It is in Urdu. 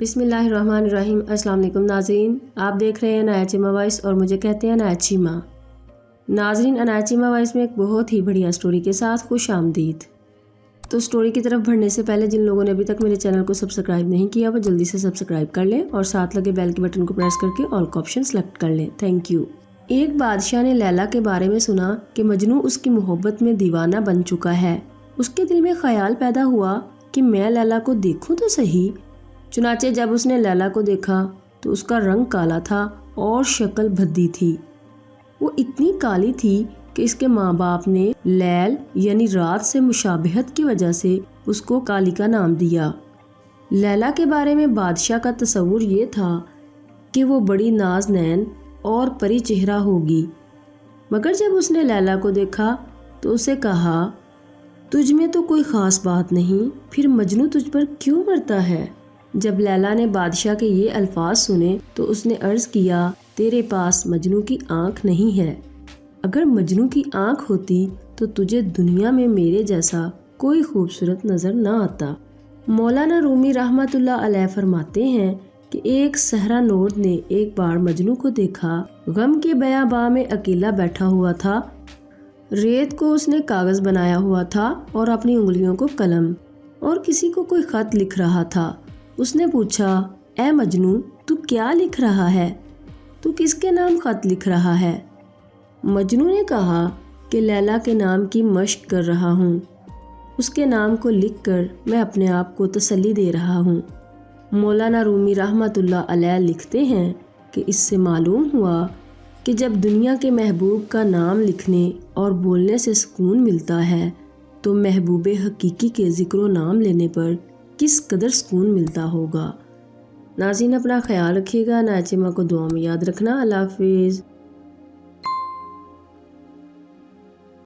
بسم اللہ الرحمن الرحیم۔ السلام علیکم ناظرین، آپ دیکھ رہے ہیں عنایت چیمہ وائس اور مجھے کہتے ہیں عنایت چیمہ۔ ناظرین، عنایت چیمہ وائس میں ایک بہت ہی بڑھیا سٹوری کے ساتھ خوش آمدید۔ تو سٹوری کی طرف بڑھنے سے پہلے جن لوگوں نے ابھی تک میرے چینل کو سبسکرائب نہیں کیا وہ جلدی سے سبسکرائب کر لیں اور ساتھ لگے بیل کے بٹن کو پریس کر کے آل کا آپشن سلیکٹ کر لیں۔ Thank you. ایک بادشاہ نے لیلا کے بارے میں سنا کہ مجنوں اس کی محبت میں دیوانہ بن چکا ہے۔ اس کے دل میں خیال پیدا ہوا کہ میں لیلا کو دیکھوں تو صحیح۔ چنانچہ جب اس نے لیلا کو دیکھا تو اس کا رنگ کالا تھا اور شکل بھدی تھی۔ وہ اتنی کالی تھی کہ اس کے ماں باپ نے لیل یعنی رات سے مشابہت کی وجہ سے اس کو کالی کا نام دیا۔ لیلا کے بارے میں بادشاہ کا تصور یہ تھا کہ وہ بڑی ناز نین اور پری چہرہ ہوگی، مگر جب اس نے لیلا کو دیکھا تو اسے کہا، تجھ میں تو کوئی خاص بات نہیں، پھر مجنوں تجھ پر کیوں مرتا ہے؟ جب لیلا نے بادشاہ کے یہ الفاظ سنے تو اس نے عرض کیا، تیرے پاس مجنوں کی آنکھ نہیں ہے۔ اگر مجنوں کی آنکھ ہوتی تو تجھے دنیا میں میرے جیسا کوئی خوبصورت نظر نہ آتا۔ مولانا رومی رحمۃ اللہ علیہ فرماتے ہیں کہ ایک صحرا نورد نے ایک بار مجنوں کو دیکھا، غم کے بیاباں میں اکیلا بیٹھا ہوا تھا۔ ریت کو اس نے کاغذ بنایا ہوا تھا اور اپنی انگلیوں کو قلم، اور کسی کو کوئی خط لکھ رہا تھا۔ اس نے پوچھا، اے مجنوں، تو کیا لکھ رہا ہے؟ تو کس کے نام خط لکھ رہا ہے؟ مجنوں نے کہا کہ لیلا کے نام کی مشق کر رہا ہوں۔ اس کے نام کو لکھ کر میں اپنے آپ کو تسلی دے رہا ہوں۔ مولانا رومی رحمۃ اللہ علیہ لکھتے ہیں کہ اس سے معلوم ہوا کہ جب دنیا کے محبوب کا نام لکھنے اور بولنے سے سکون ملتا ہے تو محبوب حقیقی کے ذکر و نام لینے پر کس قدر سکون ملتا ہوگا۔ ناظرین، اپنا خیال رکھیے گا، عنایت چیمہ کو دعا میں یاد رکھنا۔ اللہ حافظ۔